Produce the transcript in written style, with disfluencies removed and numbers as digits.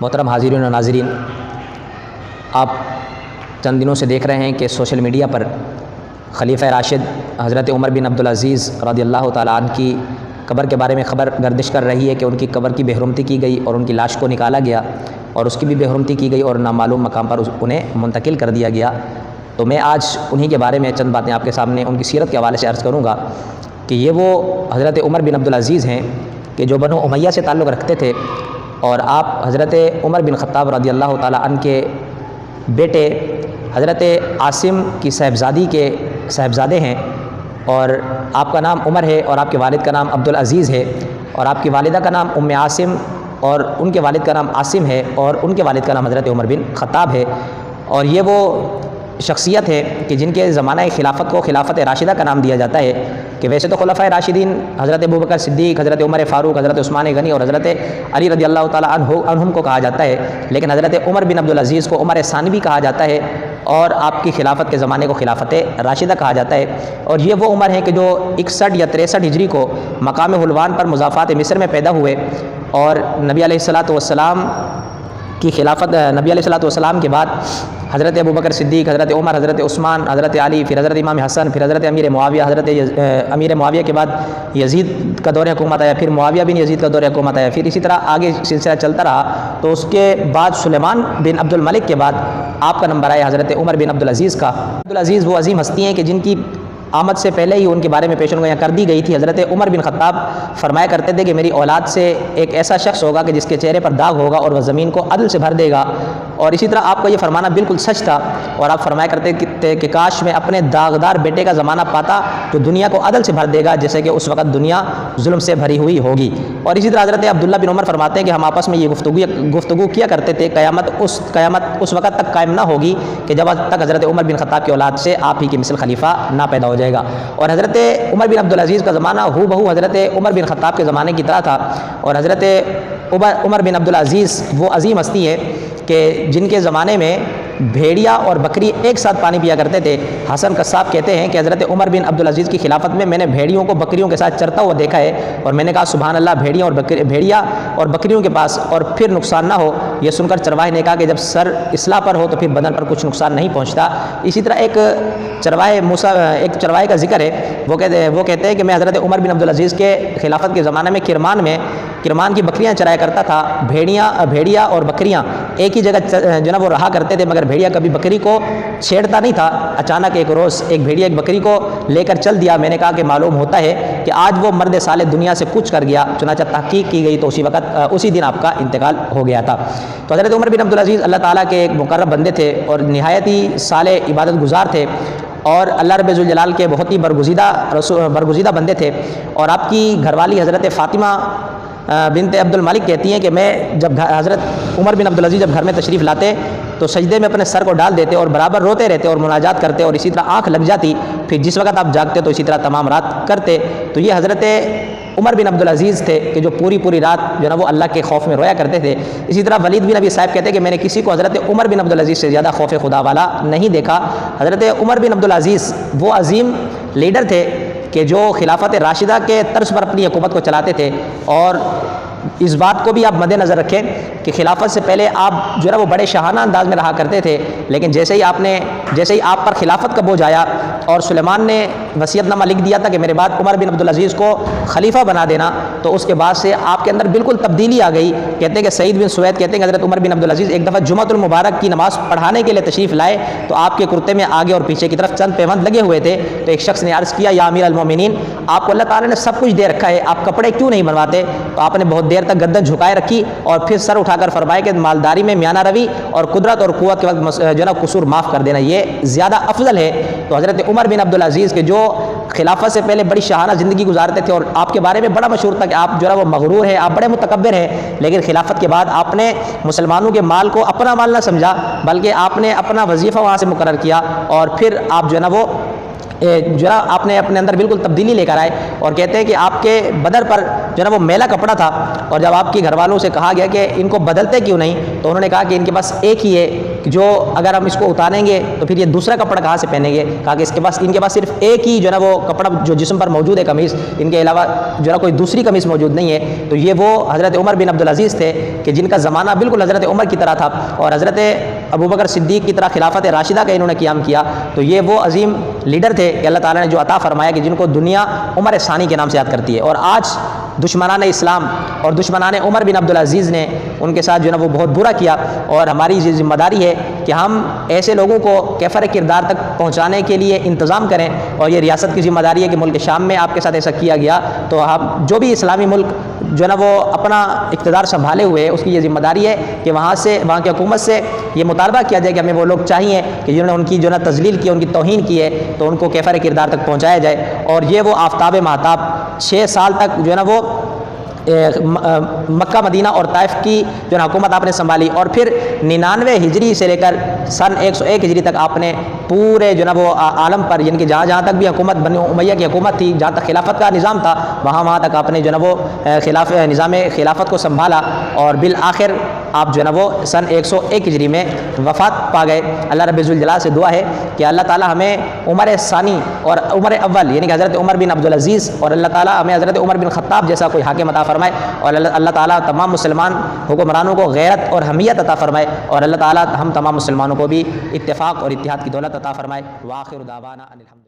محترم حاضرین و ناظرین، آپ چند دنوں سے دیکھ رہے ہیں کہ سوشل میڈیا پر خلیفہ راشد حضرت عمر بن عبدالعزیز رضی اللہ تعالیٰ عنہ کی قبر کے بارے میں خبر گردش کر رہی ہے کہ ان کی قبر کی بے حرمتی کی گئی اور ان کی لاش کو نکالا گیا اور اس کی بھی بے حرمتی کی گئی اور نامعلوم مقام پر انہیں منتقل کر دیا گیا۔ تو میں آج انہی کے بارے میں چند باتیں آپ کے سامنے ان کی سیرت کے حوالے سے عرض کروں گا کہ یہ وہ حضرت عمر بن عبدالعزیز ہیں کہ جو بنو امیہ سے تعلق رکھتے تھے، اور آپ حضرت عمر بن خطاب رضی اللہ تعالیٰ عنہ کے بیٹے حضرت عاصم کی صاحبزادے ہیں، اور آپ کا نام عمر ہے اور آپ کے والد کا نام عبدالعزیز ہے، اور آپ کی والدہ کا نام ام عاصم اور ان کے والد کا نام عاصم ہے، اور ان کے والد کا نام حضرت عمر بن خطاب ہے۔ اور یہ وہ شخصیت ہے کہ جن کے زمانہ خلافت کو خلافت راشدہ کا نام دیا جاتا ہے، کہ ویسے تو خلفائے راشدین حضرت ابوبکر صدیق، حضرت عمر فاروق، حضرت عثمان غنی اور حضرت علی رضی اللہ تعالیٰ عنہم کو کہا جاتا ہے، لیکن حضرت عمر بن عبدالعزیز کو عمر ثانی بھی کہا جاتا ہے، اور آپ کی خلافت کے زمانے کو خلافت راشدہ کہا جاتا ہے۔ اور یہ وہ عمر ہے کہ جو 61 یا 63 ہجری کو مقام حلوان پر مضافات مصر میں پیدا ہوئے، اور نبی علیہ السلام کی خلافت، نبی علیہ السلام کے بعد حضرت ابوبکر صدیق، حضرت عمر، حضرت عثمان، حضرت علی، پھر حضرت امام حسن، پھر حضرت امیر معاویہ، امیر معاویہ کے بعد یزید کا دور حکومت آیا، پھر معاویہ بن یزید کا دور حکومت آیا، پھر اسی طرح آگے سلسلہ چلتا رہا۔ تو اس کے بعد سلیمان بن عبد الملک کے بعد آپ کا نمبر آیا حضرت عمر بن عبدالعزیز کا۔ عبدالعزیز وہ عظیم ہستی ہیں کہ جن کی آمد سے پہلے ہی ان کے بارے میں پیشن گوئیاں کر دی گئی تھی۔ حضرت عمر بن خطاب فرمایا کرتے تھے کہ میری اولاد سے ایک ایسا شخص ہوگا کہ جس کے چہرے پر داغ ہوگا اور وہ زمین کو عدل سے بھر دے گا، اور اسی طرح آپ کا یہ فرمانا بالکل سچ تھا، اور آپ فرمایا کرتے تھے کہ کاش میں اپنے داغدار بیٹے کا زمانہ پاتا جو دنیا کو عدل سے بھر دے گا، جیسے کہ اس وقت دنیا ظلم سے بھری ہوئی ہوگی۔ اور اسی طرح حضرت عبداللہ بن عمر فرماتے ہیں کہ ہم آپس میں یہ گفتگو کیا کرتے تھے، قیامت اس وقت تک قائم نہ ہوگی کہ جب تک حضرت عمر بن خطاب کی اولاد سے آپ ہی کی مثل خلیفہ نہ پیدا ہو جائے گا۔ اور حضرت عمر بن عبدالعزیز کا زمانہ ہو بہو حضرت عمر بن خطاب کے زمانے کی طرح تھا، اور حضرت عمر بن عبدالعزیز وہ عظیم ہستی ہے کہ جن کے زمانے میں بھیڑیا اور بکری ایک ساتھ پانی پیا کرتے تھے۔ حسن قصاب کہتے ہیں کہ حضرت عمر بن عبدالعزیز کی خلافت میں نے بھیڑیوں کو بکریوں کے ساتھ چرتا ہوا دیکھا ہے، اور میں نے کہا سبحان اللہ، بھیڑیا اور بکریوں کے پاس اور پھر نقصان نہ ہو۔ یہ سن کر چرواہے نے کہا کہ جب سر اصلاح پر ہو تو پھر بدن پر کچھ نقصان نہیں پہنچتا۔ اسی طرح ایک چرواہے کا ذکر ہے، وہ کہتے ہیں کہ میں حضرت عمر بن عبدالعزیز کے خلافت کے زمانے میں کرمان کی بکریاں چرایا کرتا تھا۔ بھیڑیا اور بکریاں ایک ہی جگہ جو نا وہ رہا کرتے تھے، مگر بھیڑیا کبھی بکری کو چھیڑتا نہیں تھا۔ اچانک ایک روز ایک بھیڑیا ایک بکری کو لے کر چل دیا۔ میں نے کہا کہ معلوم ہوتا ہے کہ آج وہ مرد صالح دنیا سے کچھ کر گیا، چنانچہ تحقیق کی گئی تو اسی دن آپ کا انتقال ہو گیا تھا۔ تو حضرت عمر بن عبدالعزیز اللہ تعالیٰ کے ایک مقرب بندے تھے، اور نہایت ہی صالح عبادت گزار تھے، اور اللہ رب ذوالجلال کے بہت ہی برگزیدہ بندے تھے۔ اور آپ کی گھر والی حضرت فاطمہ بنت عبد الملک کہتی ہیں کہ میں جب حضرت عمر بن عبدالعزیز جب گھر میں تشریف لاتے تو سجدے میں اپنے سر کو ڈال دیتے اور برابر روتے رہتے اور مناجات کرتے، اور اسی طرح آنکھ لگ جاتی، پھر جس وقت آپ جاگتے تو اسی طرح تمام رات کرتے۔ تو یہ حضرت عمر بن عبدالعزیز تھے کہ جو پوری رات جو نا وہ اللہ کے خوف میں رویا کرتے تھے۔ اسی طرح ولید بن ابی صاحب کہتے ہیں کہ میں نے کسی کو حضرت عمر بن عبدالعزیز سے زیادہ خوف خدا والا نہیں دیکھا۔ حضرت عمر بن عبدالعزیز وہ عظیم لیڈر تھے کہ جو خلافت راشدہ کے طرز پر اپنی حکومت کو چلاتے تھے، اور اس بات کو بھی آپ مد نظر رکھیں کہ خلافت سے پہلے آپ جو ہے وہ بڑے شاہانہ انداز میں رہا کرتے تھے، لیکن جیسے ہی آپ پر خلافت کا بوجھ آیا اور سلیمان نے وصیت نامہ لکھ دیا تھا کہ میرے بعد عمر بن عبدالعزیز کو خلیفہ بنا دینا، تو اس کے بعد سے آپ کے اندر بالکل تبدیلی آ گئی۔ کہتے ہیں کہ سعید بن سوید کہتے ہیں کہ حضرت عمر بن عبدالعزیز ایک دفعہ جمعۃ المبارک کی نماز پڑھانے کے لیے تشریف لائے تو آپ کے کرتے میں آگے اور پیچھے کی طرف چند پیوند لگے ہوئے تھے، تو ایک شخص نے عرض کیا یا امیر المومنین، آپ کو اللہ تعالیٰ نے سب کچھ دے رکھا ہے، آپ کپڑے کیوں نہیں بنواتے؟ تو آپ نے بہت دیر تک گردن جھکائے رکھی اور پھر سر اٹھا کر فرمایا کہ مالداری میں میانہ روی اور قدرت اور قوت کے وقت جو نا قصور معاف کر دینا یہ زیادہ افضل ہے۔ تو حضرت عمر بن عبدالعزیز کے جو خلافت سے پہلے بڑی شاہانہ زندگی گزارتے تھے، اور آپ کے بارے میں بڑا مشہور تھا کہ آپ جو ہے وہ مغرور ہیں، آپ بڑے متکبر ہیں، لیکن خلافت کے بعد آپ نے مسلمانوں کے مال کو اپنا مال نہ سمجھا، بلکہ آپ نے اپنا وظیفہ وہاں سے مقرر کیا، اور پھر آپ جو ہے نا وہ آپ نے اپنے اندر بالکل تبدیلی لے کر آئے۔ اور کہتے ہیں کہ آپ کے بدر پر جو ہے نا وہ میلا کپڑا تھا، اور جب آپ کی گھر والوں سے کہا گیا کہ ان کو بدلتے کیوں نہیں، تو انہوں نے کہا کہ ان کے پاس ایک ہی ہے جو اگر ہم اس کو اتاریں گے تو پھر یہ دوسرا کپڑا کہاں سے پہنیں گے؟ کہا کہ ان کے پاس صرف ایک ہی جو ہے نا وہ کپڑا جو جسم پر موجود ہے قمیص، ان کے علاوہ جو ہے نا کوئی دوسری قمیص موجود نہیں ہے۔ تو یہ وہ حضرت عمر بن عبدالعزیز تھے کہ جن کا زمانہ بالکل حضرت عمر کی طرح تھا اور حضرت ابوبکر صدیق کی طرح خلافت راشدہ کا انہوں نے قیام کیا۔ تو یہ وہ عظیم لیڈر تھے کہ اللہ تعالیٰ نے جو عطا فرمایا کہ جن کو دنیا عمر ثانی کے نام سے یاد کرتی ہے، اور آج دشمنان اسلام اور دشمنان عمر بن عبدالعزیز نے ان کے ساتھ جو ہے نا وہ بہت برا کیا، اور ہماری یہ ذمہ داری ہے کہ ہم ایسے لوگوں کو کیفر کردار تک پہنچانے کے لیے انتظام کریں، اور یہ ریاست کی ذمہ داری ہے کہ ملک شام میں آپ کے ساتھ ایسا کیا گیا تو ہم جو بھی اسلامی ملک جو ہے نا وہ اپنا اقتدار سنبھالے ہوئے اس کی یہ ذمہ داری ہے کہ وہاں کی حکومت سے یہ مطالبہ کیا جائے کہ ہمیں وہ لوگ چاہیے کہ جنہوں نے ان کی جو ہے نا تذلیل کی، ان کی توہین کی ہے، تو ان کو کیفر کردار تک پہنچایا جائے۔ اور یہ وہ آفتاب مہتاب 6 سال تک جو ہے نا وہ مکہ مدینہ اور طائف کی جو حکومت آپ نے سنبھالی، اور پھر 99 ہجری سے لے کر سن 101 ہجری تک آپ نے پورے جو ہے نا وہ عالم پر، یعنی کہ جہاں تک بھی حکومت بنی امیہ کی حکومت تھی، جہاں تک خلافت کا نظام تھا، وہاں تک آپ نے جو ہے نا وہ نظام خلافت کو سنبھالا، اور بالآخر آپ جو ہے نا وہ سن 101 ہجری میں وفات پا گئے۔ اللہ رب ذوالجلال سے دعا ہے کہ اللہ تعالیٰ ہمیں عمر ثانی اور عمر اول یعنی کہ حضرت عمر بن عبدالعزیز، اور اللہ تعالیٰ ہمیں حضرت عمر بن خطاب جیسا کوئی حاکم عطا فرمائے، اور اللہ تعالیٰ تمام مسلمان حکمرانوں کو غیرت اور حمیت عطا فرمائے، اور اللہ تعالیٰ ہم تمام مسلمانوں کو بھی اتفاق اور اتحاد کی دولت عطا فرمائے۔ وآخر دعوانا ان الحمد للہ۔